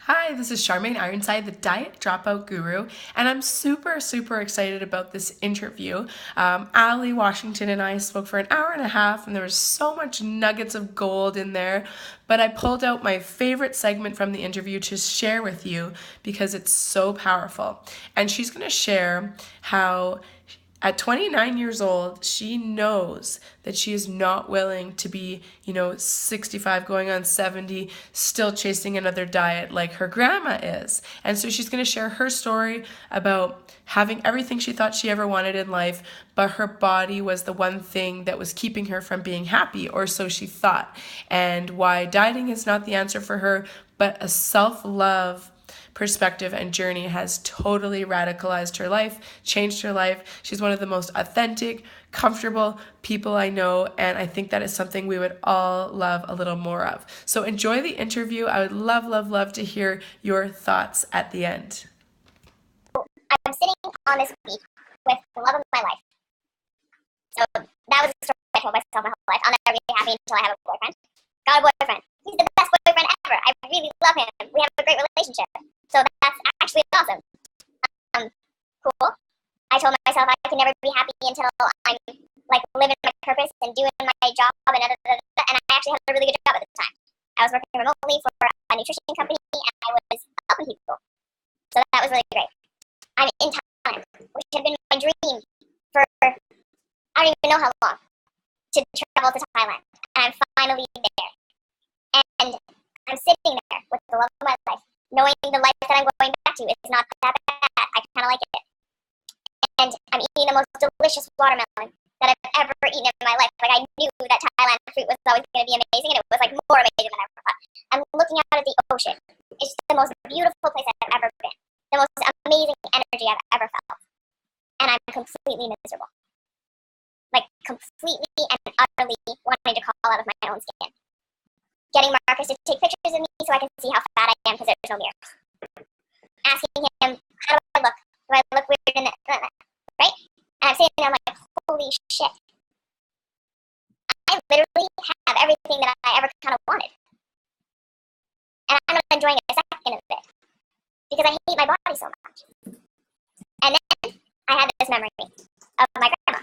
Hi, this is Charmaine Ironside, the Diet Dropout Guru, and I'm super excited about this interview. Ally Washinton and I spoke for an hour and a half, and there was so much nuggets of gold in there, but I pulled out my favorite segment from the interview to share with you because it's so powerful. And she's going to share how at 29 years old, she knows that she is not willing to be, 65 going on 70, still chasing another diet like her grandma is. And so she's going to share her story about having everything she thought she ever wanted in life, but her body was the one thing that was keeping her from being happy, or so she thought. And why dieting is not the answer for her, but a self-love perspective and journey has totally radicalized her life, changed her life. She's one of the most authentic, comfortable people I know, and I think that is something we would all love a little more of. So enjoy the interview. I would love to hear your thoughts at the end. I'm sitting on this beach with the love of my life. So that was the story I told myself my whole life. I'll never be happy until I have a boyfriend. Got a boyfriend. He's the best boyfriend ever. I really love him. We have a great relationship. So that's actually awesome. Cool. I told myself I can never be happy until I'm like living my purpose and doing my job and and I actually had a really good job at the time. I was working remotely for a nutrition company and I was helping people. So that was really great. I'm in Thailand, which had been my dream for I don't even know how long to travel to Thailand. And I'm finally there. And I'm sitting there with the love of my life, knowing the life that I'm going back to is not that bad. I kind of like it. And I'm eating the most delicious watermelon that I've ever eaten in my life. Like, I knew that Thailand fruit was always going to be amazing, and it was like more amazing than I ever thought. I'm looking out at the ocean. It's the most beautiful place I've ever been. The most amazing energy I've ever felt. And I'm completely miserable. Like, completely and utterly wanting to crawl out of my own skin. Getting Marcus to take pictures of me so I can see how fat I am because there's no mirror. Asking him, how do I look? Do I look weird in it? Right? And I'm sitting there, I'm like, holy shit. I literally have everything that I ever kind of wanted. And I'm not enjoying a second of it. Because I hate my body so much. And then I had this memory of my grandma,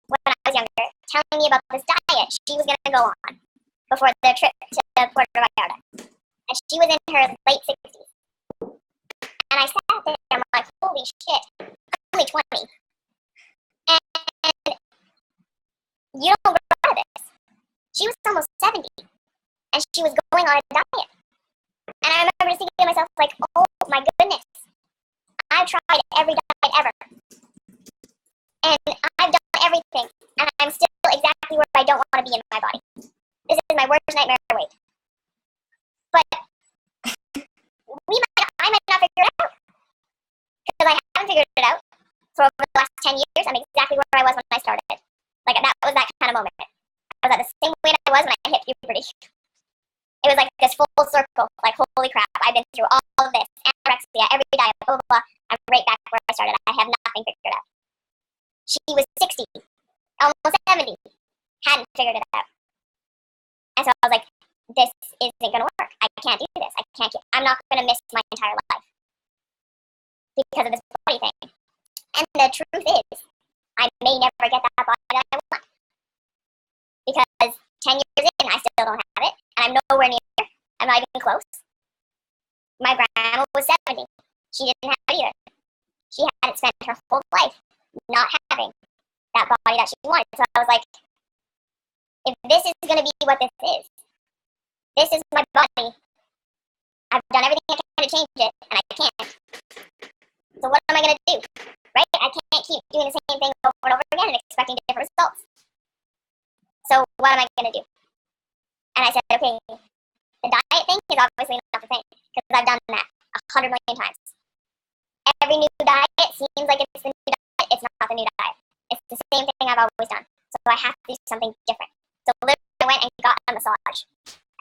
when I was younger, telling me about this diet she was going to go on before the trip to Puerto Vallarta. And she was in her late 60s. And I sat there and I'm like, holy shit, I'm only 20. And you don't grow out of this. She was almost 70. And she was going on a diet. And I remember thinking to myself, like, oh my goodness. I've tried every diet ever. And I've done everything. And I'm still exactly where I don't want to be in my body. This is my worst nightmare weight. But I might not figure it out. Because I haven't figured it out for over the last 10 years. I'm exactly where I was when I started. Like, that was that kind of moment. I was at the same weight I was when I hit puberty. It was like this full circle. Like, holy crap, I've been through all of this. Anorexia, every diet, blah, blah, blah. I'm right back where I started. I have nothing figured out. She was 60, almost 70, hadn't figured it out. And so I was like, this isn't going to work. I can't do this. I'm not going to miss my entire life because of this body thing. And the truth is, I may never get that body that I want. Because 10 years in, I still don't have it. And I'm nowhere near. I'm not even close. My grandma was 70. She didn't have it either. She hadn't spent her whole life not having that body that she wanted. So I was like, if this is going to be what this is my body. I've done everything I can to change it, and I can't. So what am I going to do? Right? I can't keep doing the same thing over and over again and expecting different results. So what am I going to do? And I said, okay, the diet thing is obviously not the thing, because I've done that 100 million times. Every new diet seems like it's the new diet. It's not the new diet. It's the same thing I've always done. So I have to do something different. So literally I went and got a massage.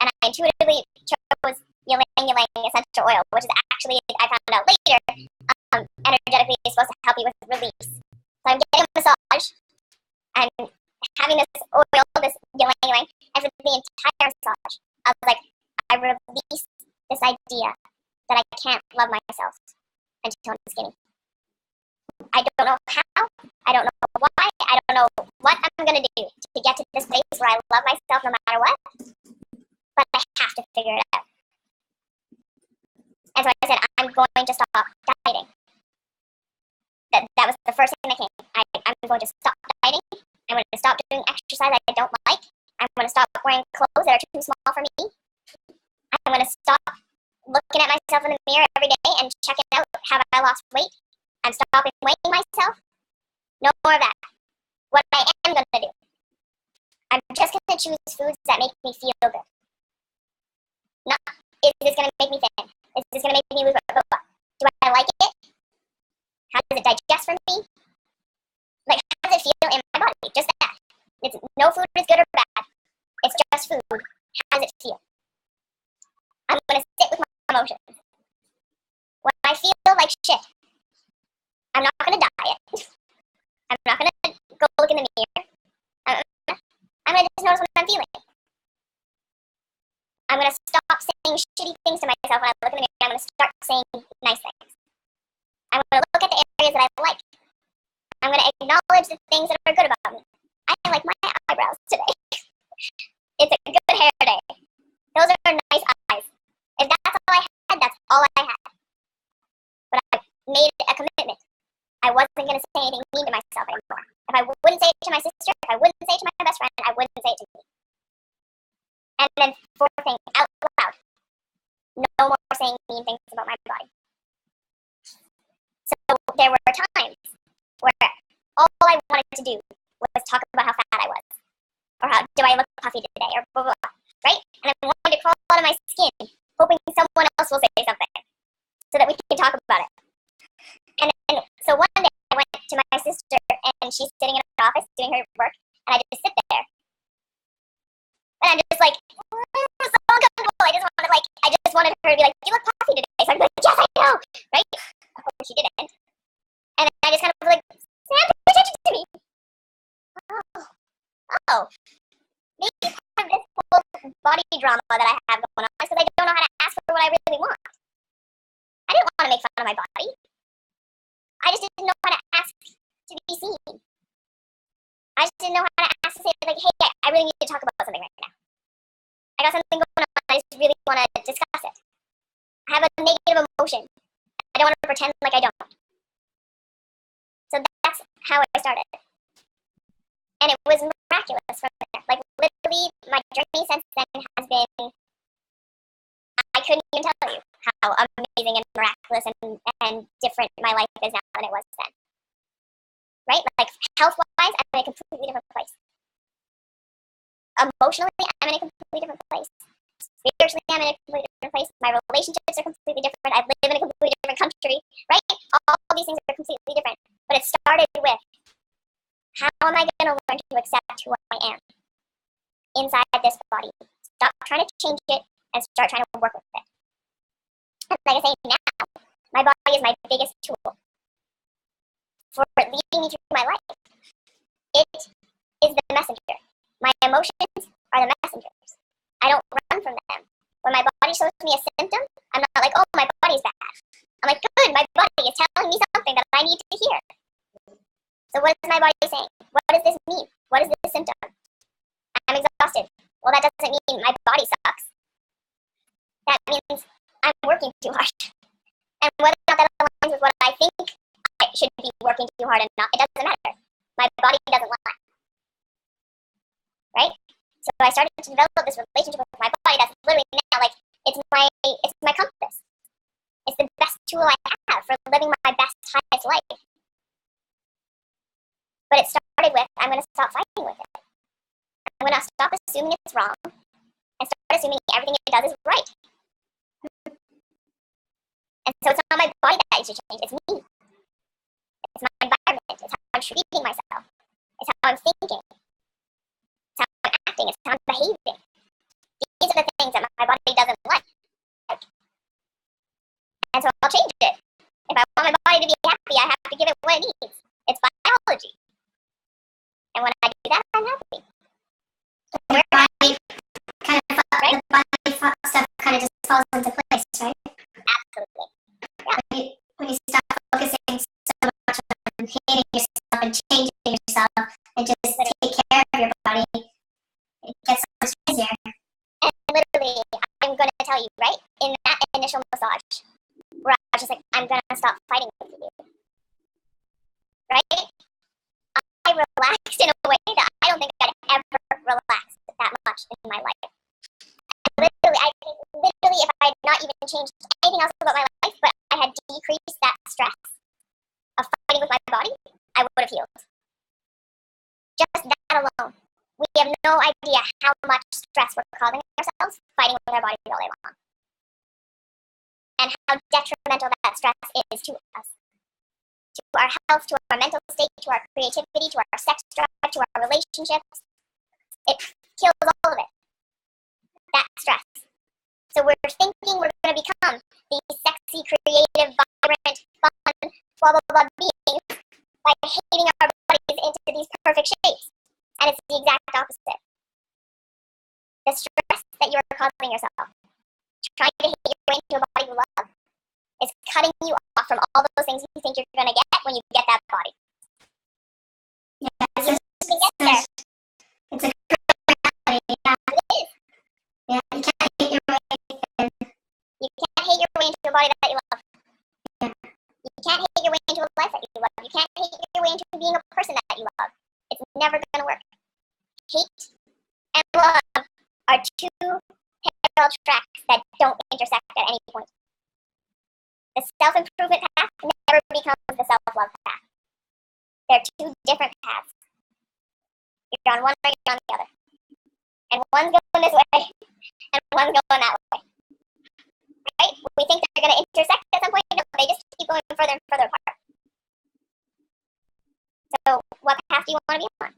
And I intuitively chose ylang-ylang essential oil, which is actually, I found out later, energetically is supposed to help you with release. So I'm getting a massage. I'm having this oil, this ylang-ylang, and for the entire massage, I was like, I released this idea that I can't love myself until I'm skinny. I don't know how, I don't know why, I don't know what I'm going to do to get to this place where I love myself no matter what, but I have to figure it out. And so I said, I'm going to stop dieting. That was the first thing that came. I'm going to stop dieting. I'm going to stop doing exercise I don't like. I'm going to stop wearing clothes that are too small for me. I'm going to stop looking at myself in the mirror every day and checking out, have I lost weight? I'm stopping weighing myself. No more of that. What I am going to do, I'm just going to choose foods that make me feel good. Not, is this going to make me thin? Is this going to make me lose weight? Do I like it? How does it digest for me? Like, how does it feel in my body? Just that. No food is good or bad. It's just food. How does it feel? I'm going to sit with my emotions. When I feel like shit, I'm not going to diet. I'm not going to go look in the mirror. I'm going to just notice what I'm feeling. I'm going to stop saying shitty things to myself when I look in the mirror. I'm going to start saying nice things. I'm going to look at the areas that I like. I'm going to acknowledge the things that are good about me. I like my eyebrows today. It's a good hair day. Those are nice eyes. If that's all I had, that's all I had. But I made a commitment. I wasn't going to say anything mean to myself anymore. If I wouldn't say it to my sister, if I wouldn't say it to my best friend, I wouldn't say it to me. And then fourth thing, out loud. No more saying mean things about my body. So there were times where all I wanted to do was talk about how fat I was. Or how do I look puffy today, or blah, blah, blah, right? And I'm wanting to crawl out of my skin, hoping someone else will say something so that we can talk about it. And then, so one day I went to my sister, and she's sitting in her office doing her work, and I just sit there. And I'm just like, so uncomfortable. I just wanted her to be like, you look puffy today. So I'm like, yes, I know, right? Of course she didn't. And then I just kind of like, Sam, pay attention to me. Oh, maybe part of this whole body drama that I have going on is because I don't know how to ask for what I really want. I didn't want to make fun of my body. I just didn't know how to ask to be seen. I just didn't know how to ask to say, like, hey, I really need to talk about something right now. I got something going on. I just really want to discuss it. I have a negative emotion. I don't want to pretend like I don't. So that's how I started. And it was miraculous from there. Like, literally, my journey since then has been, I couldn't even tell you how amazing and miraculous and different my life is now than it was then. Right? Like, health-wise, I'm in a completely different place. Emotionally, I'm in a completely different place. Spiritually, I'm in a completely different place. My relationships are completely different. I live in a completely different country, right? All these things are completely different. But it started with, how am I going to learn to accept who I am inside this body? Stop trying to change it and start trying to work with it. And like I say now, my body is my biggest tool for leading me through my life. It is the messenger. My emotions are the messengers. I don't run from them. When my body shows me a symptom, I'm not like, oh, my body's bad. I'm like, good, my body is telling me something that I need to hear. So what is my body saying? What does this mean? What is this symptom? I'm exhausted. Well, that doesn't mean my body sucks. That means I'm working too hard. And whether or not that aligns with what I think I should be working too hard or not, it doesn't matter. My body doesn't lie. Right? So I started to develop this relationship with my body that's literally now like, it's my compass. It's the best tool I have for living my best, highest life. But it started with, I'm going to stop fighting with it. I'm going to stop assuming it's wrong and start assuming everything it does is right. And so it's not my body that needs to change, it's me. It's my environment, it's how I'm treating myself, it's how I'm thinking, it's how I'm acting, it's how I'm behaving. These are the things that my body doesn't like. And so I'll change it. If I want my body to be happy, I have to give it what it needs. It's biology. And when I do that, I'm happy. Your body kind of, right? The body stuff kind of just falls into place, right? when you stop focusing so much on hating yourself and changing yourself and just take care of your body, it gets so much easier. And literally, I'm going to tell you, right, in that initial massage, where I was just like, I'm going to stop fighting with you, right? I relaxed in a way that I don't think I'd ever relaxed that much in my life. I think literally, if I had not even changed anything else about my life, but I had decreased that stress of fighting with my body, I would have healed. Just that alone. We have no idea how much stress we're causing ourselves fighting with our bodies all day long. And how detrimental that stress is to us. To our health, to our mental state, to our creativity, to our sex drive, to our relationships. It kills all of it. That stress. So we're thinking we're going to become these sexy, creative, vibrant, fun, blah, blah, blah beings by hating our bodies into these perfect shapes. And it's the exact opposite. The stress that you're causing yourself, trying to hate your way into a body you love, is cutting you off from all those things you think you're going to get when you get that body. Yeah, you can get there. It's a reality, yeah. It is. Yeah, you can't hate your way in. You can't hate your way into a body that you love. Yeah. You can't hate your way into a life that you love. You can't hate your way into being a person that you love. It's never going to work. Hate and love are two parallel tracks that don't intersect at any point. The self-improvement path never becomes the self-love path. They're two different paths. You're on one or you're on the other. And one's going this way, and one's going that way. Right? We think they're going to intersect at some point. No, they just keep going further and further apart. So what path do you want to be on?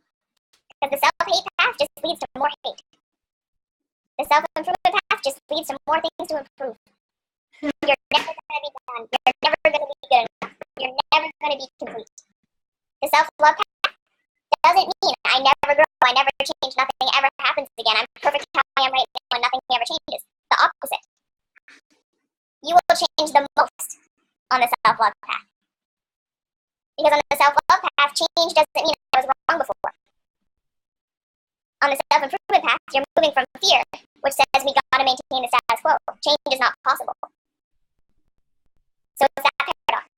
Because the self-hate path just leads to more hate. The self-improvement path just leads to more things to improve. You're never going to be done. You're never going to be good enough. You're never going to be complete. The self-love path doesn't mean I never grow, I never change, nothing ever happens again. I'm perfect how I am right now and nothing ever changes. The opposite. You will change the most on the self-love path. Because on the self-love path, change doesn't mean I was wrong before. On the self-improvement path, you're moving from fear, which says we gotta maintain the status quo. Change is not possible. So it's that paradox.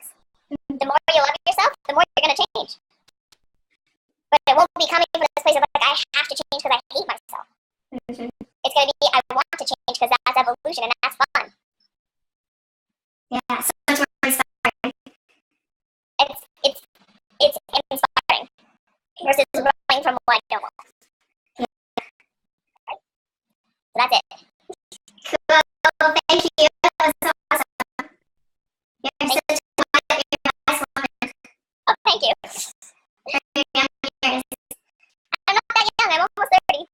The more you love yourself, the more you're gonna change. But it won't be coming from this place of like, I have to change because I hate myself. Mm-hmm. It's gonna be, I want to change because that's evolution and that's fun. Yeah, so that's what I'm inspiring. It's inspiring versus running from what I don't want. Yeah. Right? So that's it. Cool, thank you. That was so awesome. You're such a nice woman. Oh, thank you. You're young years. I'm not that young. I'm almost 30.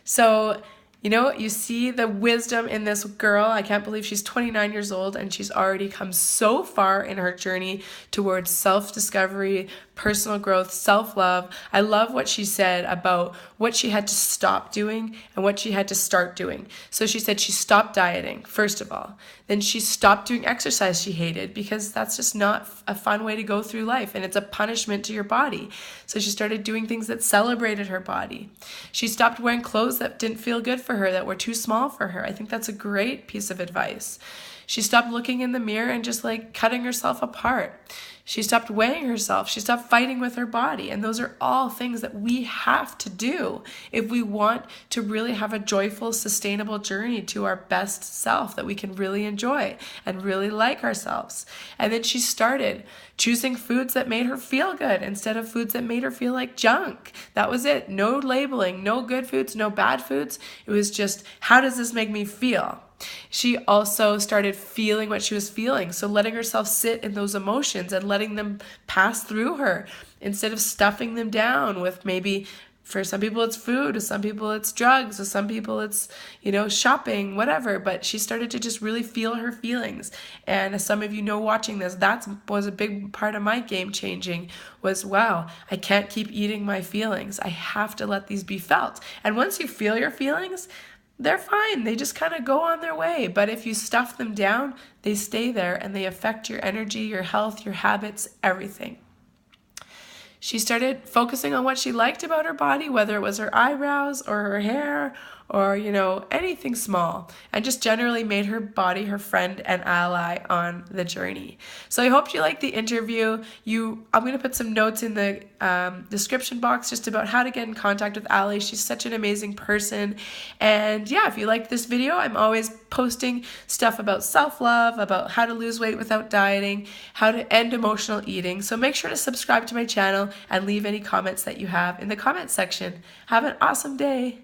So, you know, you see the wisdom in this girl. I can't believe she's 29 years old and she's already come so far in her journey towards self-discovery, personal growth, self-love. I love what she said about what she had to stop doing and what she had to start doing. So she said she stopped dieting, first of all. Then she stopped doing exercise she hated because that's just not a fun way to go through life and it's a punishment to your body. So she started doing things that celebrated her body. She stopped wearing clothes that didn't feel good for her, that were too small for her. I think that's a great piece of advice. She stopped looking in the mirror and just like cutting herself apart. She stopped weighing herself. She stopped fighting with her body. And those are all things that we have to do if we want to really have a joyful, sustainable journey to our best self that we can really enjoy and really like ourselves. And then she started choosing foods that made her feel good instead of foods that made her feel like junk. That was it. No labeling, no good foods, no bad foods. It was just, how does this make me feel? She also started feeling what she was feeling. So letting herself sit in those emotions and letting them pass through her instead of stuffing them down with maybe, for some people it's food, for some people it's drugs, for some people it's, shopping, whatever. But she started to just really feel her feelings. And as some of you know watching this, that was a big part of my game changing was, wow, I can't keep eating my feelings. I have to let these be felt. And once you feel your feelings, they're fine. They just kind of go on their way. But if you stuff them down, they stay there and they affect your energy, your health, your habits, everything. She started focusing on what she liked about her body, whether it was her eyebrows or her hair or, anything small, and just generally made her body her friend and ally on the journey. So I hope you liked the interview. I'm going to put some notes in the description box just about how to get in contact with Ally. She's such an amazing person. And yeah, if you liked this video, I'm always posting stuff about self-love, about how to lose weight without dieting, how to end emotional eating. So make sure to subscribe to my channel and leave any comments that you have in the comment section. Have an awesome day.